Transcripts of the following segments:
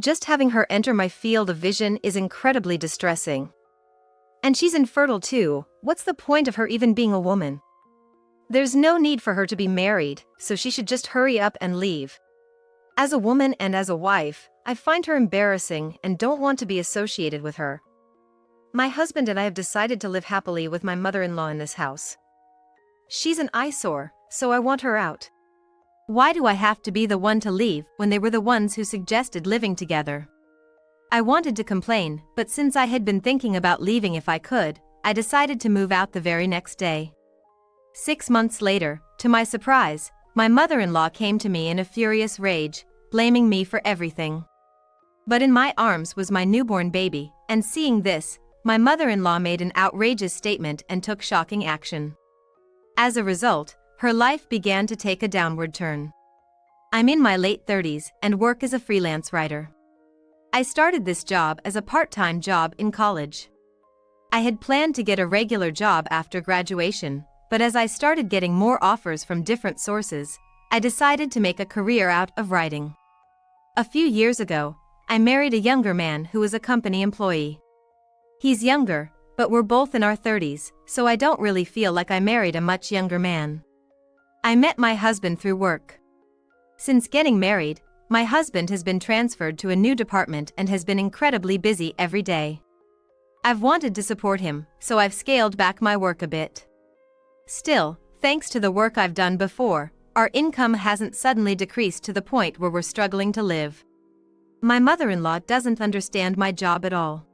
Just having her enter my field of vision is incredibly distressing. And she's infertile too. What's the point of her even being a woman? There's no need for her to be married, so she should just hurry up and leave. As a woman and as a wife, I find her embarrassing and don't want to be associated with her. My husband and I have decided to live happily with my mother-in-law in this house. She's an eyesore, so I want her out. Why do I have to be the one to leave when they were the ones who suggested living together? I wanted to complain, but since I had been thinking about leaving if I could, I decided to move out the very next day. 6 months later, to my surprise, my mother-in-law came to me in a furious rage, blaming me for everything. But in my arms was my newborn baby, and seeing this, my mother-in-law made an outrageous statement and took shocking action. As a result, her life began to take a downward turn. I'm in my late 30s and work as a freelance writer. I started this job as a part-time job in college. I had planned to get a regular job after graduation, but as I started getting more offers from different sources, I decided to make a career out of writing. A few years ago, I married a younger man who was a company employee. He's younger, but we're both in our 30s, so I don't really feel like I married a much younger man. I met my husband through work. Since getting married, my husband has been transferred to a new department and has been incredibly busy every day. I've wanted to support him, so I've scaled back my work a bit. Still, thanks to the work I've done before, our income hasn't suddenly decreased to the point where we're struggling to live. My mother-in-law doesn't understand my job at all.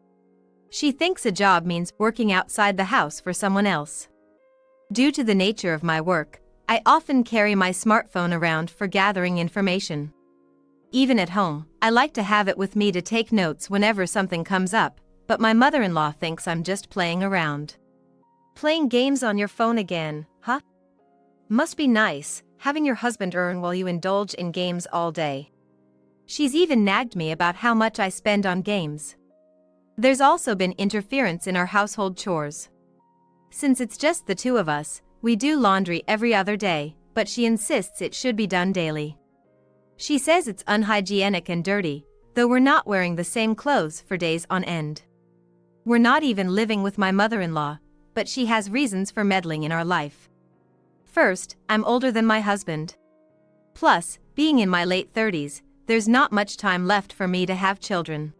She thinks a job means working outside the house for someone else. Due to the nature of my work, I often carry my smartphone around for gathering information. Even at home, I like to have it with me to take notes whenever something comes up, but my mother-in-law thinks I'm just playing around. Playing games on your phone again, huh? Must be nice, having your husband earn while you indulge in games all day. She's even nagged me about how much I spend on games. There's also been interference in our household chores. Since it's just the two of us, we do laundry every other day, but she insists it should be done daily. She says it's unhygienic and dirty, though we're not wearing the same clothes for days on end. We're not even living with my mother-in-law, but she has reasons for meddling in our life. First, I'm older than my husband. Plus, being in my late 30s, there's not much time left for me to have children.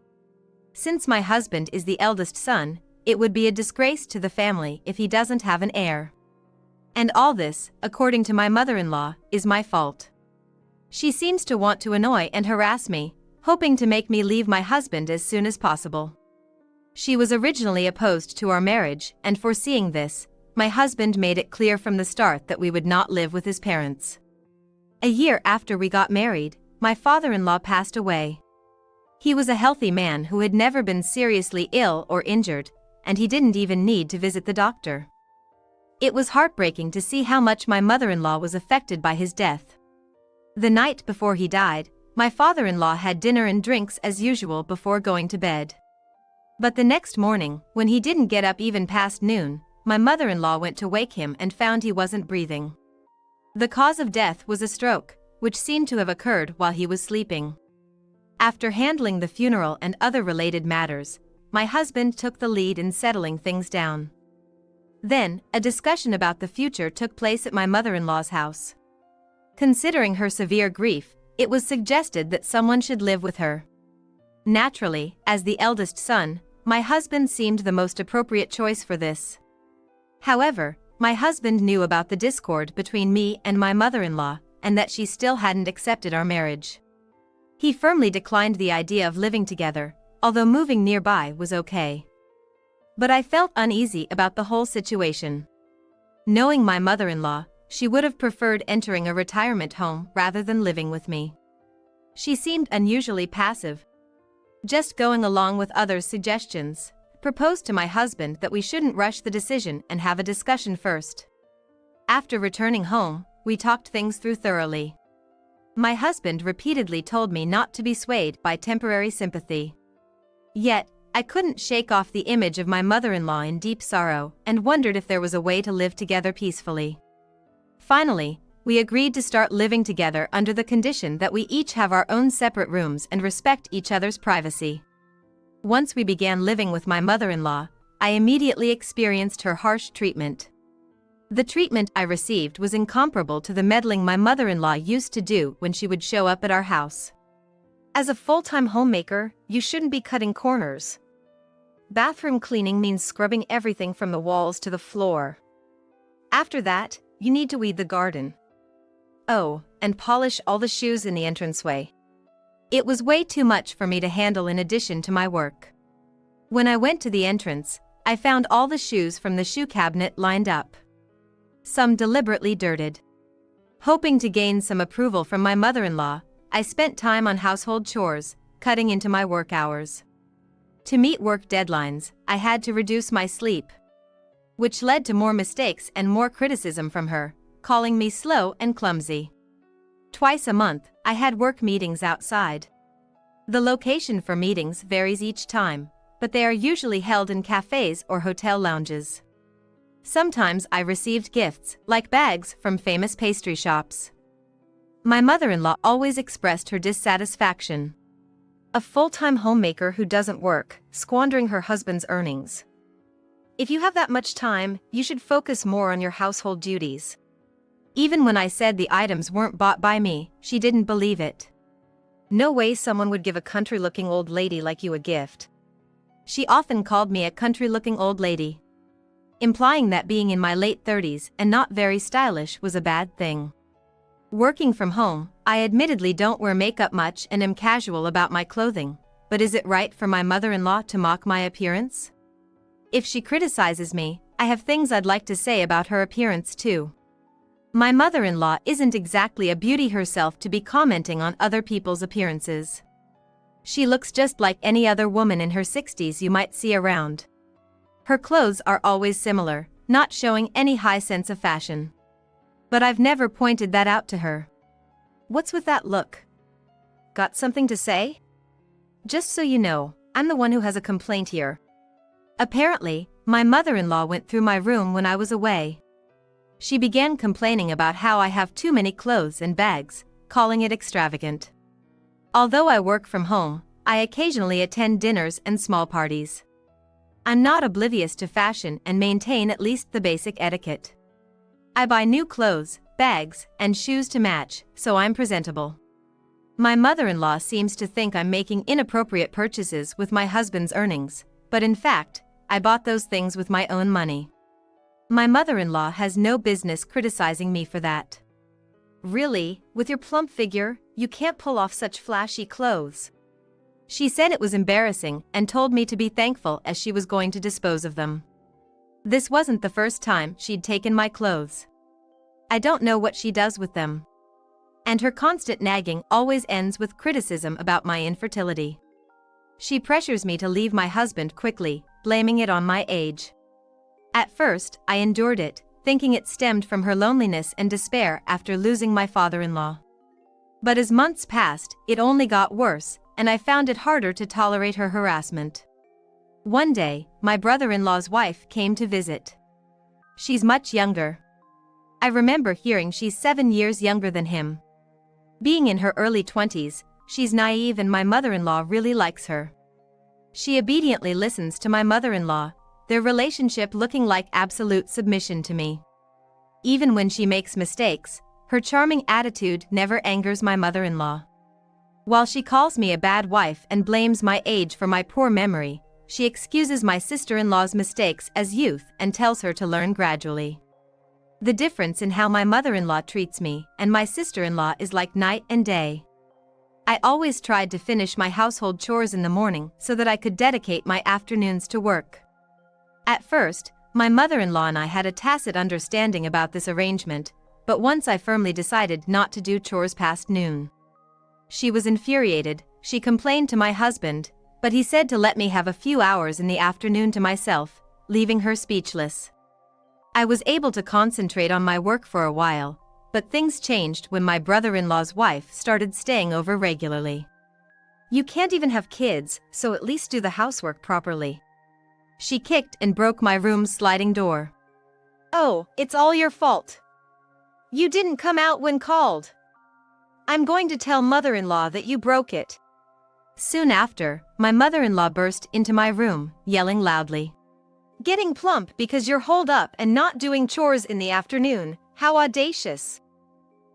Since my husband is the eldest son, it would be a disgrace to the family if he doesn't have an heir. And all this, according to my mother-in-law, is my fault. She seems to want to annoy and harass me, hoping to make me leave my husband as soon as possible. She was originally opposed to our marriage, and foreseeing this, my husband made it clear from the start that we would not live with his parents. A year after we got married, my father-in-law passed away. He was a healthy man who had never been seriously ill or injured, and he didn't even need to visit the doctor. It was heartbreaking to see how much my mother-in-law was affected by his death. The night before he died, my father-in-law had dinner and drinks as usual before going to bed. But the next morning, when he didn't get up even past noon, my mother-in-law went to wake him and found he wasn't breathing. The cause of death was a stroke, which seemed to have occurred while he was sleeping. After handling the funeral and other related matters, my husband took the lead in settling things down. Then, a discussion about the future took place at my mother-in-law's house. Considering her severe grief, it was suggested that someone should live with her. Naturally, as the eldest son, my husband seemed the most appropriate choice for this. However, my husband knew about the discord between me and my mother-in-law, and that she still hadn't accepted our marriage. He firmly declined the idea of living together, although moving nearby was okay. But I felt uneasy about the whole situation. Knowing my mother-in-law, she would have preferred entering a retirement home rather than living with me. She seemed unusually passive, just going along with others' suggestions. Proposed to my husband that we shouldn't rush the decision and have a discussion first. After returning home, we talked things through thoroughly. My husband repeatedly told me not to be swayed by temporary sympathy. Yet, I couldn't shake off the image of my mother-in-law in deep sorrow and wondered if there was a way to live together peacefully. Finally, we agreed to start living together under the condition that we each have our own separate rooms and respect each other's privacy. Once we began living with my mother-in-law, I immediately experienced her harsh treatment. The treatment I received was incomparable to the meddling my mother-in-law used to do when she would show up at our house. As a full-time homemaker, you shouldn't be cutting corners. Bathroom cleaning means scrubbing everything from the walls to the floor. After that, you need to weed the garden. Oh, and polish all the shoes in the entranceway. It was way too much for me to handle in addition to my work. When I went to the entrance, I found all the shoes from the shoe cabinet lined up. Some deliberately dirted. Hoping to gain some approval from my mother-in-law, I spent time on household chores, cutting into my work hours. To meet work deadlines, I had to reduce my sleep, which led to more mistakes and more criticism from her, calling me slow and clumsy. Twice a month, I had work meetings outside. The location for meetings varies each time, but they are usually held in cafes or hotel lounges. Sometimes I received gifts, like bags from famous pastry shops. My mother-in-law always expressed her dissatisfaction. A full-time homemaker who doesn't work, squandering her husband's earnings. If you have that much time, you should focus more on your household duties. Even when I said the items weren't bought by me, she didn't believe it. No way someone would give a country-looking old lady like you a gift. She often called me a country-looking old lady, implying that being in my late 30s and not very stylish was a bad thing. Working from home, I admittedly don't wear makeup much and am casual about my clothing, but is it right for my mother-in-law to mock my appearance? If she criticizes me, I have things I'd like to say about her appearance too. My mother-in-law isn't exactly a beauty herself to be commenting on other people's appearances. She looks just like any other woman in her 60s you might see around. Her clothes are always similar, not showing any high sense of fashion. But I've never pointed that out to her. What's with that look? Got something to say? Just so you know, I'm the one who has a complaint here. Apparently, my mother-in-law went through my room when I was away. She began complaining about how I have too many clothes and bags, calling it extravagant. Although I work from home, I occasionally attend dinners and small parties. I'm not oblivious to fashion and maintain at least the basic etiquette. I buy new clothes, bags, and shoes to match, so I'm presentable. My mother-in-law seems to think I'm making inappropriate purchases with my husband's earnings, but in fact, I bought those things with my own money. My mother-in-law has no business criticizing me for that. Really, with your plump figure, you can't pull off such flashy clothes. She said it was embarrassing and told me to be thankful as she was going to dispose of them. This wasn't the first time she'd taken my clothes. I don't know what she does with them. And her constant nagging always ends with criticism about my infertility. She pressures me to leave my husband quickly, blaming it on my age. At first, I endured it, thinking it stemmed from her loneliness and despair after losing my father-in-law. But as months passed, it only got worse, and I found it harder to tolerate her harassment. One day, my brother-in-law's wife came to visit. She's much younger. I remember hearing she's 7 years younger than him. Being in her early 20s, she's naive and my mother-in-law really likes her. She obediently listens to my mother-in-law, their relationship looking like absolute submission to me. Even when she makes mistakes, her charming attitude never angers my mother-in-law. While she calls me a bad wife and blames my age for my poor memory, she excuses my sister-in-law's mistakes as youth and tells her to learn gradually. The difference in how my mother-in-law treats me and my sister-in-law is like night and day. I always tried to finish my household chores in the morning so that I could dedicate my afternoons to work. At first, my mother-in-law and I had a tacit understanding about this arrangement, but once I firmly decided not to do chores past noon. She was infuriated. She complained to my husband, but he said to let me have a few hours in the afternoon to myself, leaving her speechless. I was able to concentrate on my work for a while, but things changed when my brother-in-law's wife started staying over regularly. You can't even have kids, so at least do the housework properly. She kicked and broke my room's sliding door. Oh, it's all your fault. You didn't come out when called. I'm going to tell mother-in-law that you broke it. Soon after, my mother-in-law burst into my room, yelling loudly. Getting plump because you're holed up and not doing chores in the afternoon, how audacious.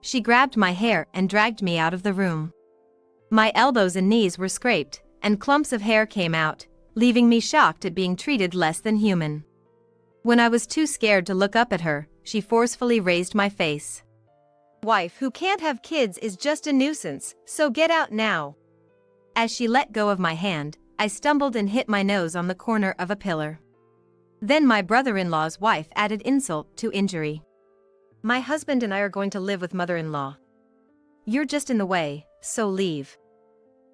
She grabbed my hair and dragged me out of the room. My elbows and knees were scraped, and clumps of hair came out, leaving me shocked at being treated less than human. When I was too scared to look up at her, she forcefully raised my face. Wife who can't have kids is just a nuisance, so get out now. As she let go of my hand, I stumbled and hit my nose on the corner of a pillar. Then my brother-in-law's wife added insult to injury. My husband and I are going to live with mother-in-law. You're just in the way, so leave.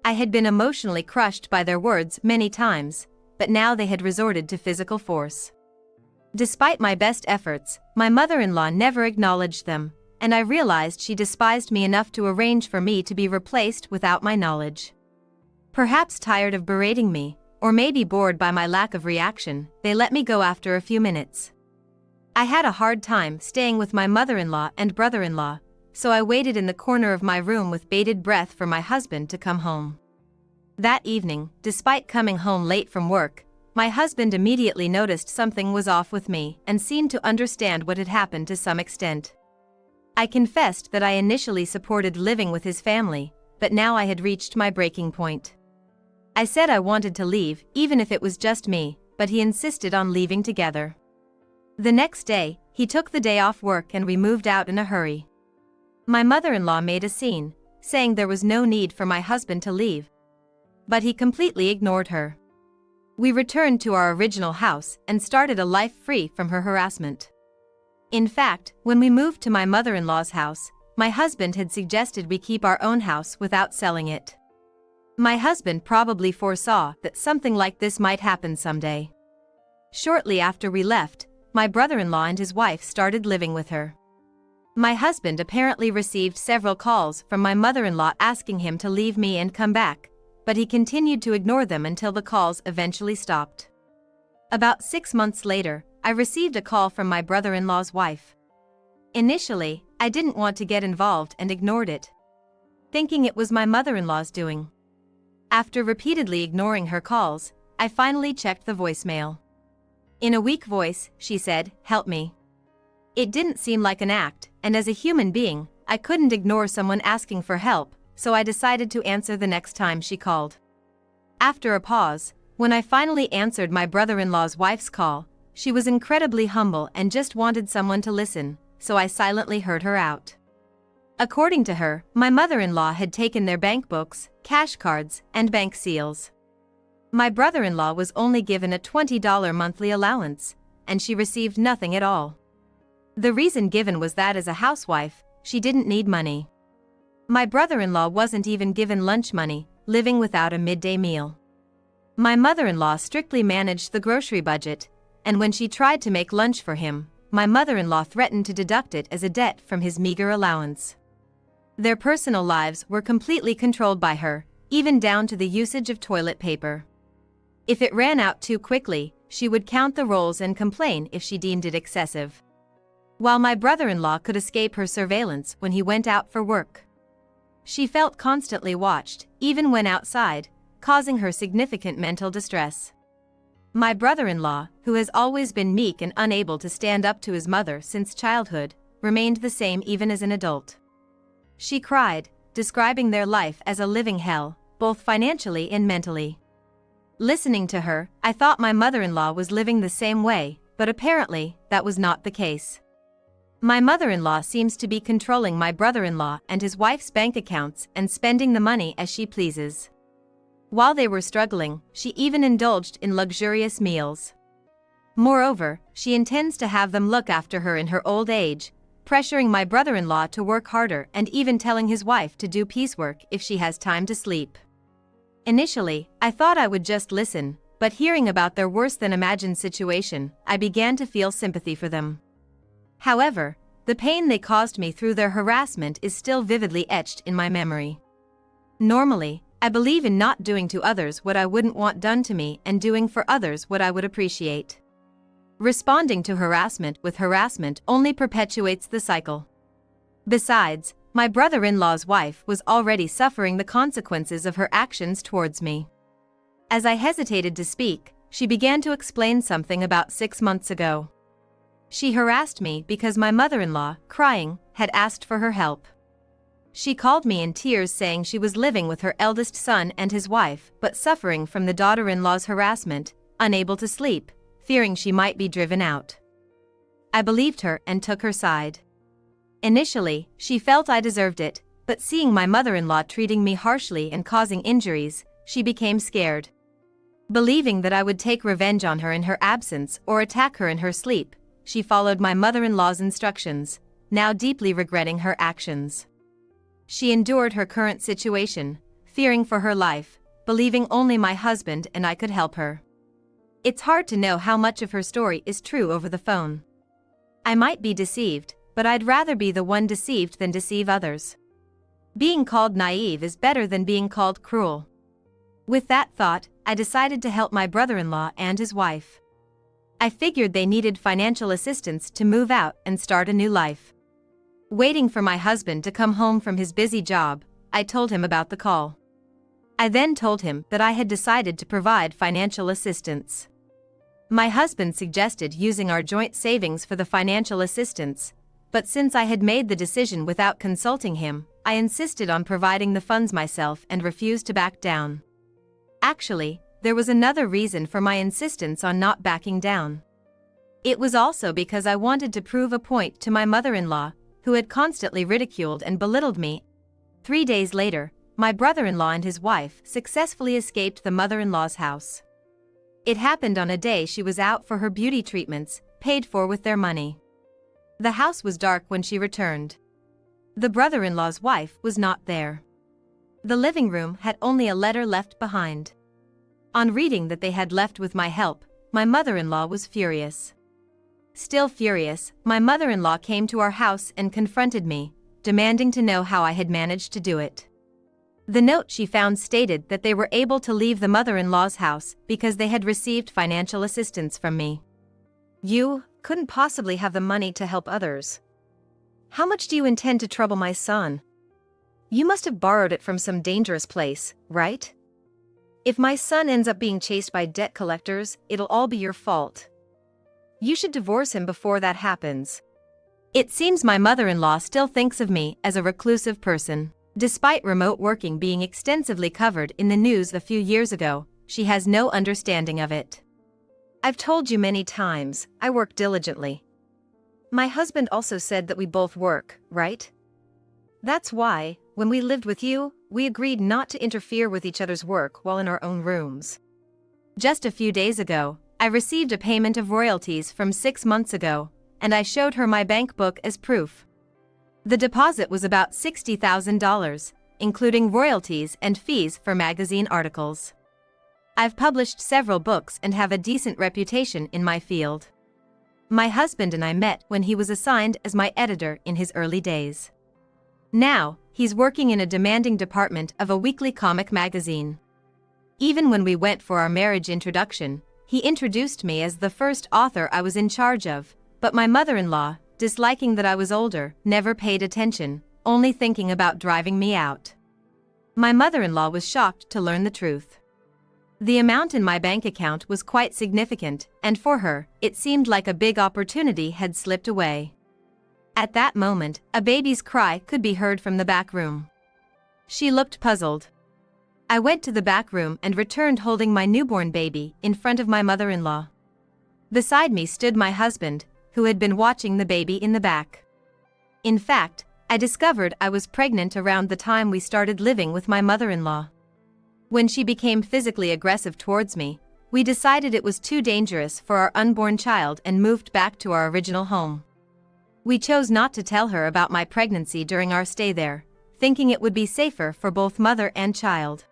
I had been emotionally crushed by their words many times, but now they had resorted to physical force. Despite my best efforts, my mother-in-law never acknowledged them, and I realized she despised me enough to arrange for me to be replaced without my knowledge. Perhaps tired of berating me, or maybe bored by my lack of reaction, they let me go after a few minutes. I had a hard time staying with my mother-in-law and brother-in-law, so I waited in the corner of my room with bated breath for my husband to come home. That evening, despite coming home late from work, my husband immediately noticed something was off with me and seemed to understand what had happened to some extent. I confessed that I initially supported living with his family, but now I had reached my breaking point. I said I wanted to leave, even if it was just me, but he insisted on leaving together. The next day, he took the day off work and we moved out in a hurry. My mother-in-law made a scene, saying there was no need for my husband to leave. But he completely ignored her. We returned to our original house and started a life free from her harassment. In fact, when we moved to my mother-in-law's house, my husband had suggested we keep our own house without selling it. My husband probably foresaw that something like this might happen someday. Shortly after we left, my brother-in-law and his wife started living with her. My husband apparently received several calls from my mother-in-law asking him to leave me and come back, but he continued to ignore them until the calls eventually stopped. About 6 months later, I received a call from my brother-in-law's wife. Initially, I didn't want to get involved and ignored it, thinking it was my mother-in-law's doing. After repeatedly ignoring her calls, I finally checked the voicemail. In a weak voice, she said, "Help me." It didn't seem like an act, and as a human being, I couldn't ignore someone asking for help, so I decided to answer the next time she called. After a pause, when I finally answered my brother-in-law's wife's call, she was incredibly humble and just wanted someone to listen, so I silently heard her out. According to her, my mother-in-law had taken their bank books, cash cards, and bank seals. My brother-in-law was only given a $20 monthly allowance, and she received nothing at all. The reason given was that as a housewife, she didn't need money. My brother-in-law wasn't even given lunch money, living without a midday meal. My mother-in-law strictly managed the grocery budget, and when she tried to make lunch for him, my mother-in-law threatened to deduct it as a debt from his meager allowance. Their personal lives were completely controlled by her, even down to the usage of toilet paper. If it ran out too quickly, she would count the rolls and complain if she deemed it excessive. While my brother-in-law could escape her surveillance when he went out for work. She felt constantly watched, even when outside, causing her significant mental distress. My brother-in-law, who has always been meek and unable to stand up to his mother since childhood, remained the same even as an adult. She cried, describing their life as a living hell, both financially and mentally. Listening to her, I thought my mother-in-law was living the same way, but apparently, that was not the case. My mother-in-law seems to be controlling my brother-in-law and his wife's bank accounts and spending the money as she pleases. While they were struggling, she even indulged in luxurious meals. Moreover, she intends to have them look after her in her old age, pressuring my brother-in-law to work harder and even telling his wife to do piecework if she has time to sleep. Initially, I thought I would just listen, but hearing about their worse-than-imagined situation, I began to feel sympathy for them. However, the pain they caused me through their harassment is still vividly etched in my memory. Normally, I believe in not doing to others what I wouldn't want done to me and doing for others what I would appreciate. Responding to harassment with harassment only perpetuates the cycle. Besides, my brother-in-law's wife was already suffering the consequences of her actions towards me. As I hesitated to speak, she began to explain something about 6 months ago. She harassed me because my mother-in-law, crying, had asked for her help. She called me in tears saying she was living with her eldest son and his wife but suffering from the daughter-in-law's harassment, unable to sleep, fearing she might be driven out. I believed her and took her side. Initially, she felt I deserved it, but seeing my mother-in-law treating me harshly and causing injuries, she became scared. Believing that I would take revenge on her in her absence or attack her in her sleep, she followed my mother-in-law's instructions, now deeply regretting her actions. She endured her current situation, fearing for her life, believing only my husband and I could help her. It's hard to know how much of her story is true over the phone. I might be deceived, but I'd rather be the one deceived than deceive others. Being called naive is better than being called cruel. With that thought, I decided to help my brother-in-law and his wife. I figured they needed financial assistance to move out and start a new life. Waiting for my husband to come home from his busy job, I told him about the call. I then told him that I had decided to provide financial assistance. My husband suggested using our joint savings for the financial assistance, but since I had made the decision without consulting him, I insisted on providing the funds myself and refused to back down. Actually, there was another reason for my insistence on not backing down. It was also because I wanted to prove a point to my mother-in-law, who had constantly ridiculed and belittled me. 3 days later, my brother-in-law and his wife successfully escaped the mother-in-law's house. It happened on a day she was out for her beauty treatments, paid for with their money. The house was dark when she returned. The brother-in-law's wife was not there. The living room had only a letter left behind. On reading that they had left with my help, my mother-in-law was furious. Still furious, my mother-in-law came to our house and confronted me, demanding to know how I had managed to do it. The note she found stated that they were able to leave the mother-in-law's house because they had received financial assistance from me. You couldn't possibly have the money to help others. How much do you intend to trouble my son? You must have borrowed it from some dangerous place, right? If my son ends up being chased by debt collectors, it'll all be your fault. You should divorce him before that happens. It seems my mother-in-law still thinks of me as a reclusive person. Despite remote working being extensively covered in the news a few years ago, she has no understanding of it. I've told you many times, I work diligently. My husband also said that we both work, right? That's why, when we lived with you, we agreed not to interfere with each other's work while in our own rooms. Just a few days ago, I received a payment of royalties from 6 months ago, and I showed her my bank book as proof. The deposit was about $60,000, including royalties and fees for magazine articles. I've published several books and have a decent reputation in my field. My husband and I met when he was assigned as my editor in his early days. Now, he's working in a demanding department of a weekly comic magazine. Even when we went for our marriage introduction, he introduced me as the first author I was in charge of, but my mother-in-law, disliking that I was older, never paid attention, only thinking about driving me out. My mother-in-law was shocked to learn the truth. The amount in my bank account was quite significant, and for her, it seemed like a big opportunity had slipped away. At that moment, a baby's cry could be heard from the back room. She looked puzzled. I went to the back room and returned holding my newborn baby in front of my mother-in-law. Beside me stood my husband, who had been watching the baby in the back. In fact, I discovered I was pregnant around the time we started living with my mother-in-law. When she became physically aggressive towards me, we decided it was too dangerous for our unborn child and moved back to our original home. We chose not to tell her about my pregnancy during our stay there, thinking it would be safer for both mother and child.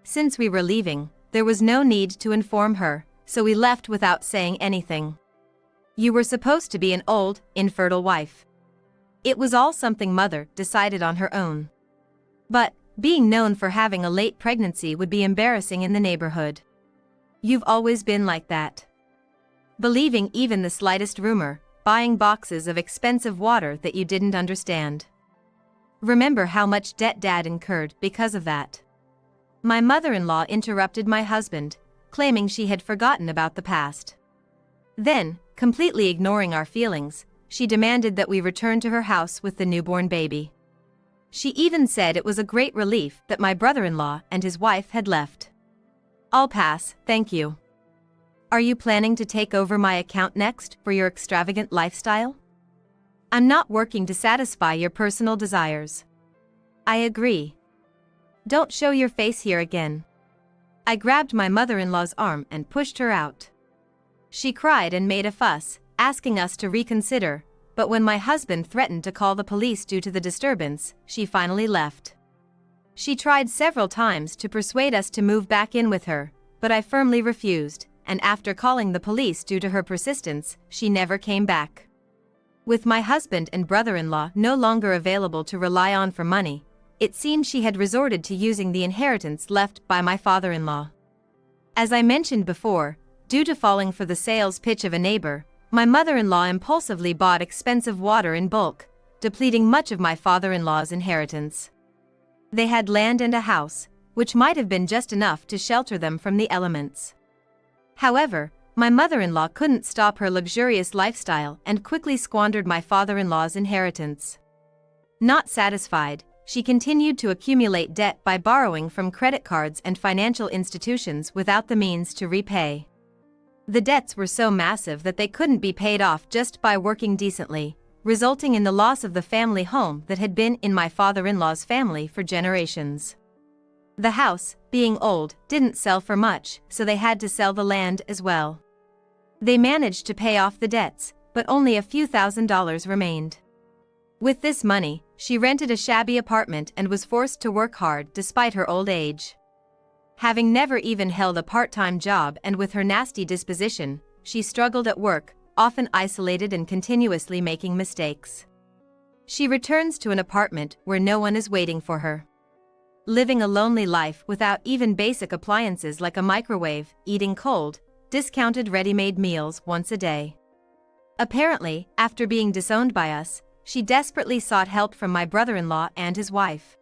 Since we were leaving, there was no need to inform her, so we left without saying anything. You were supposed to be an old, infertile wife. It was all something Mother decided on her own. But, being known for having a late pregnancy would be embarrassing in the neighborhood. You've always been like that. Believing even the slightest rumor, buying boxes of expensive water that you didn't understand. Remember how much debt Dad incurred because of that. My mother-in-law interrupted my husband, claiming she had forgotten about the past. Then, completely ignoring our feelings, she demanded that we return to her house with the newborn baby. She even said it was a great relief that my brother-in-law and his wife had left. I'll pass, thank you. Are you planning to take over my account next for your extravagant lifestyle? I'm not working to satisfy your personal desires. I agree. Don't show your face here again. I grabbed my mother-in-law's arm and pushed her out. She cried and made a fuss, asking us to reconsider, but when my husband threatened to call the police due to the disturbance, she finally left. She tried several times to persuade us to move back in with her, but I firmly refused, and after calling the police due to her persistence, she never came back. With my husband and brother-in-law no longer available to rely on for money, it seemed she had resorted to using the inheritance left by my father-in-law. As I mentioned before, due to falling for the sales pitch of a neighbor, my mother-in-law impulsively bought expensive water in bulk, depleting much of my father-in-law's inheritance. They had land and a house, which might have been just enough to shelter them from the elements. However, my mother-in-law couldn't stop her luxurious lifestyle and quickly squandered my father-in-law's inheritance. Not satisfied, she continued to accumulate debt by borrowing from credit cards and financial institutions without the means to repay. The debts were so massive that they couldn't be paid off just by working decently, resulting in the loss of the family home that had been in my father-in-law's family for generations. The house, being old, didn't sell for much, so they had to sell the land as well. They managed to pay off the debts, but only a few $1,000s remained. With this money, she rented a shabby apartment and was forced to work hard despite her old age. Having never even held a part-time job and with her nasty disposition, she struggled at work, often isolated and continuously making mistakes. She returns to an apartment where no one is waiting for her. Living a lonely life without even basic appliances like a microwave, eating cold, discounted ready-made meals once a day. Apparently, after being disowned by us, she desperately sought help from my brother-in-law and his wife.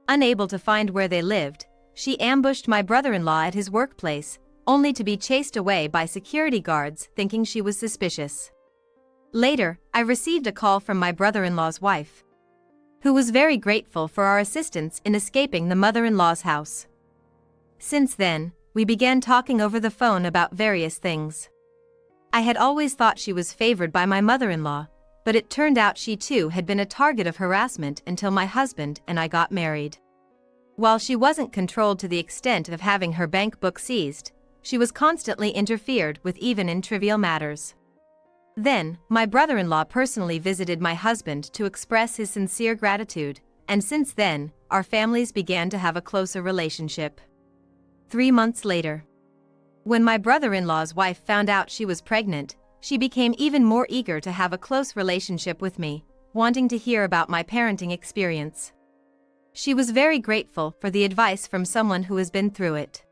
Unable to find where they lived, she ambushed my brother-in-law at his workplace, only to be chased away by security guards thinking she was suspicious. Later, I received a call from my brother-in-law's wife, who was very grateful for our assistance in escaping the mother-in-law's house. Since then, we began talking over the phone about various things. I had always thought she was favored by my mother-in-law, but it turned out she too had been a target of harassment until my husband and I got married. While she wasn't controlled to the extent of having her bank book seized, she was constantly interfered with even in trivial matters. Then, my brother-in-law personally visited my husband to express his sincere gratitude, and since then, our families began to have a closer relationship. 3 months later, when my brother-in-law's wife found out she was pregnant, she became even more eager to have a close relationship with me, wanting to hear about my parenting experience. She was very grateful for the advice from someone who has been through it.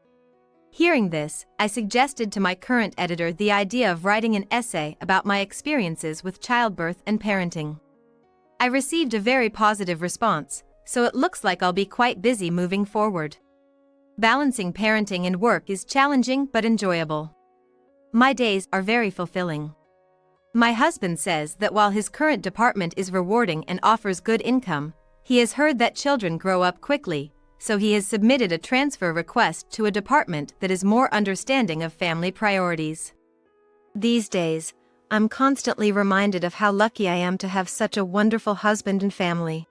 Hearing this, I suggested to my current editor the idea of writing an essay about my experiences with childbirth and parenting. I received a very positive response, so it looks like I'll be quite busy moving forward. Balancing parenting and work is challenging but enjoyable. My days are very fulfilling. My husband says that while his current department is rewarding and offers good income, he has heard that children grow up quickly, so he has submitted a transfer request to a department that is more understanding of family priorities. These days, I'm constantly reminded of how lucky I am to have such a wonderful husband and family.